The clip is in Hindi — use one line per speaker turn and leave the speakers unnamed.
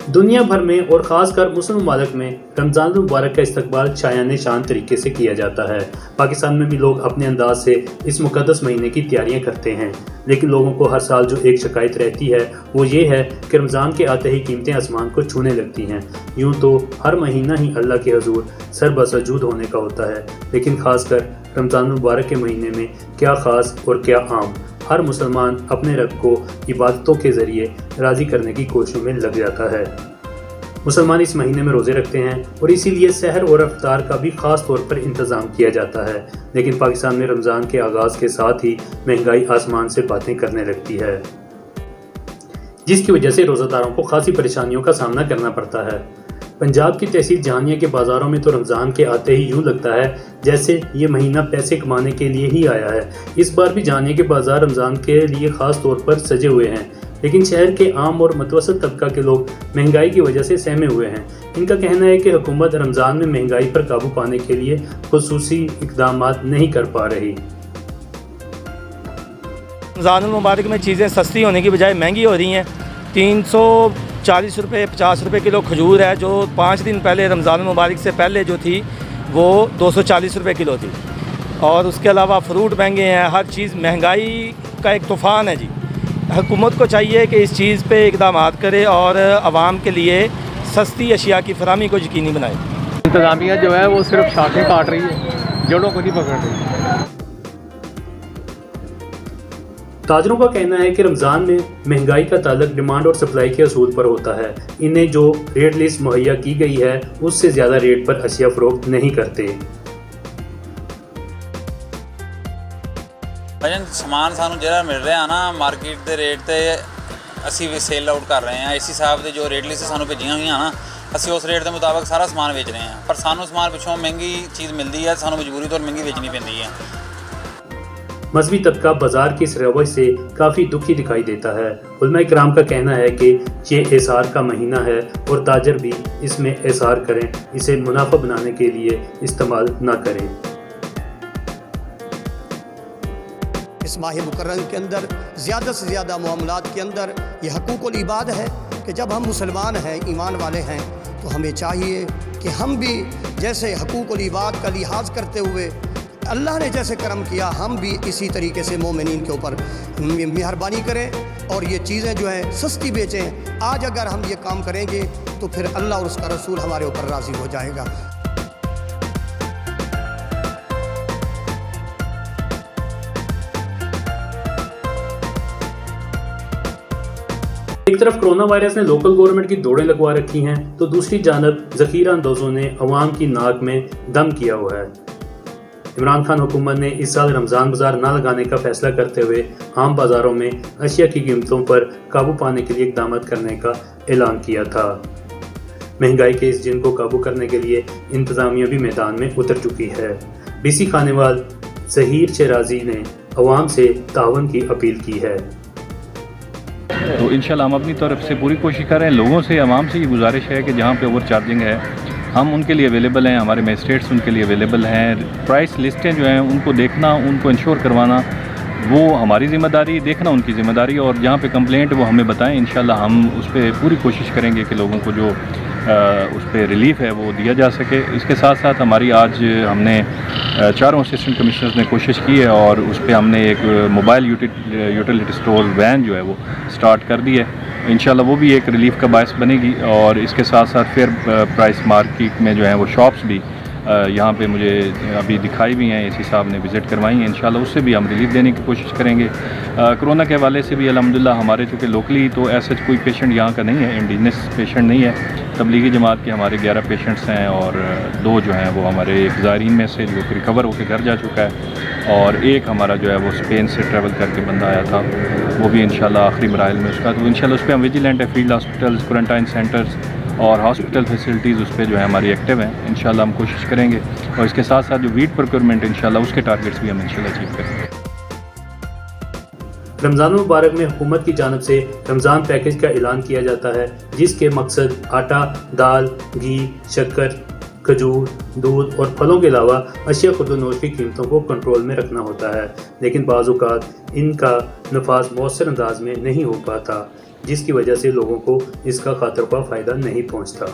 दुनिया भर में और ख़ासकर मुस्लिम ममालिक में रमज़ान मुबारक का इस्तकबाल शायान शान तरीके से किया जाता है। पाकिस्तान में भी लोग अपने अंदाज से इस मुक़द्दस महीने की तैयारियां करते हैं, लेकिन लोगों को हर साल जो एक शिकायत रहती है वो ये है कि रमज़ान के आते ही कीमतें आसमान को छूने लगती हैं। यूँ तो हर महीना ही अल्लाह के हजूर सरबसजूद होने का होता है, लेकिन ख़ासकर रमज़ान मुबारक के महीने में क्या ख़ास और क्या आम, हर मुसलमान अपने रब को इबादतों के ज़रिए राज़ी करने की कोशिशों में लग जाता है। मुसलमान इस महीने में रोज़े रखते हैं और इसीलिए सहर और इफ्तार का भी ख़ास तौर पर इंतज़ाम किया जाता है। लेकिन पाकिस्तान में रमज़ान के आगाज़ के साथ ही महंगाई आसमान से बातें करने लगती है, जिसकी वजह से रोज़ादारों को खासी परेशानियों का सामना करना पड़ता है। पंजाब की तहसील जहानिया के बाज़ारों में तो रमज़ान के आते ही यूँ लगता है जैसे ये महीना पैसे कमाने के लिए ही आया है। इस बार भी जहानिया के बाज़ार रमज़ान के लिए ख़ास तौर पर सजे हुए हैं, लेकिन शहर के आम और मुतवसत तबका के लोग महंगाई की वजह से सहमे हुए हैं। इनका कहना है कि हुकूमत रमज़ान में महंगाई पर काबू पाने के लिए खुसूसी इक़दाम नहीं कर पा रही।
रमज़ान मुबारक में चीज़ें सस्ती होने की बजाय महंगी हो रही हैं। 340 रुपये 50 रुपये किलो खजूर है, जो 5 दिन पहले रमज़ान मुबारक से पहले जो थी वो 240 रुपये किलो थी। और उसके अलावा फ्रूट महंगे हैं, हर चीज़ महंगाई का एक तूफ़ान है जी। हुकूमत को चाहिए कि इस चीज़ पे इक़दाम करे और आवाम के लिए सस्ती अशिया की फराहमी को यकीनी बनाए।
इंतज़ामिया जो है वो सिर्फ शाखें काट रही है, जड़ों को नहीं पकड़ रही।
ताजरों का कहना है कि रमज़ान में महंगाई का ताल्लुक डिमांड और सप्लाई के असूल पर होता है। इन्हें जो रेट लिस्ट मुहैया की गई है उससे ज़्यादा रेट पर अशिया फरोख्त नहीं करते।
भाजन समान सानू जो मिल रहा है ना मार्केट के रेट से असी भी सेल आउट कर रहे हैं। इस हिसाब से जो रेट लिस्ट सानू भेजिया हुई ना असी उस रेट के मुताबिक सारा समान बेच रहे हैं, पर सानू समान पिछों महंगी चीज़ मिलती है, सानू मजबूरी तौर महंगी बेचनी पैंदी है।
मजहबी तबका बाजार की इस रवैये से काफ़ी दुखी दिखाई देता है। उलमा इकराम का कहना है कि ये एसार का महीना है और ताजर भी इसमें एसार करें, इसे मुनाफा बनाने के लिए इस्तेमाल ना करें।
इस माह मुकर्रम के अंदर ज़्यादा से ज़्यादा मामलात के अंदर ये हकूक़ुल इबाद है कि जब हम मुसलमान हैं, ईमान वाले हैं, तो हमें चाहिए कि हम भी जैसे हकूक़ुल इबाद का लिहाज करते हुए अल्लाह ने जैसे करम किया, हम भी इसी तरीके से मोमिनीन के ऊपर मेहरबानी करें और ये चीज़ें जो है सस्ती बेचें। आज अगर हम ये काम करेंगे तो फिर अल्लाह और उसका रसूल हमारे ऊपर राज़ी हो जाएगा।
एक तरफ कोरोना वायरस ने लोकल गवर्नमेंट की दौड़ें लगवा रखी हैं, तो दूसरी जानब ज़ख़ीरा अंदाज़ों ने अवाम की नाक में दम किया हुआ है। इमरान खान हुकूमत ने इस साल रमज़ान बाज़ार ना लगाने का फैसला करते हुए आम बाज़ारों में अशिया की कीमतों पर काबू पाने के लिए इक़दाम करने का ऐलान किया था। महंगाई के इस जिन को काबू करने के लिए इंतज़ामिया भी मैदान में उतर चुकी है। डीसी खानेवाल ज़हीर शराजी ने अवाम से तावन की अपील की है।
तो इंशाल्लाह हम अपनी तरफ से पूरी कोशिश कर रहे हैं। लोगों से, आवाम से ये गुजारिश है कि जहाँ पे ओवर चार्जिंग है हम उनके लिए अवेलेबल हैं, हमारे मजिस्ट्रेट्स उनके लिए अवेलेबल हैं। प्राइस लिस्टें जो हैं उनको देखना, उनको इंश्योर करवाना वो हमारी ज़िम्मेदारी, देखना उनकी ज़िम्मेदारी, और जहाँ पे कंप्लेंट वो हमें बताएं। इंशाल्लाह हम उस पर पूरी कोशिश करेंगे कि लोगों को जो उस पर रिलीफ़ है वो दिया जा सके। इसके साथ साथ हमारी आज हमने चारों असिस्टेंट कमिश्नर्स ने कोशिश की है और उस पर हमने एक मोबाइल यूटिलिटी स्टोर वैन जो है वो स्टार्ट कर दी है। इंशाल्लाह वो भी एक रिलीफ़ का बायस बनेगी। और इसके साथ साथ फेयर प्राइस मार्केट में जो है वो शॉप्स भी यहाँ पे मुझे अभी दिखाई भी हैं, इसी साहब ने विज़िट करवाई हैं। इंशाल्लाह उससे भी हम रिलीफ देने की कोशिश करेंगे। कोरोना के हवाले से भी अल्हम्दुलिल्लाह हमारे चूँकि लोकली तो ऐसा कोई पेशेंट यहाँ का नहीं है, इंडिजिनस पेशेंट नहीं है। तबलीगी जमात के हमारे 11 पेशेंट्स हैं और 2 जो हैं वो हमारे एक ज़ायरीन में से जो रिकवर होकर घर जा चुका है, और एक हमारा जो है वो स्पेन से ट्रैवल करके बंदा आया था, वो भी इंशाल्लाह आखिरी मराइल में उसका। तो इंशाल्लाह उस पर हम विजिलेंट है। फील्ड हॉस्पिटल्स, क्वारंटाइन सेंटर्स और हॉस्पिटल फैसिलिटीज़ उस पर जो है हमारी एक्टिव हैं। इंशाल्लाह हम कोशिश करेंगे और इसके साथ साथ जो वीट प्रोक्योरमेंट इंशाल्लाह उसके टारगेट्स भी हम इंशाल्लाह अचीव करेंगे।
रमज़ान मुबारक में हुकूमत की जानिब से रमज़ान पैकेज का ऐलान किया जाता है, जिसके मकसद आटा, दाल, घी, शक्कर, खजूर, दूध और फलों के अलावा अशिया खुर्दनोश की कीमतों को कंट्रोल में रखना होता है, लेकिन बाज़ औक़ात इनका नफाज मौसर अंदाज में नहीं हो पाता, जिसकी वजह से लोगों को इसका खातर ख्वाह फ़ायदा नहीं पहुँचता।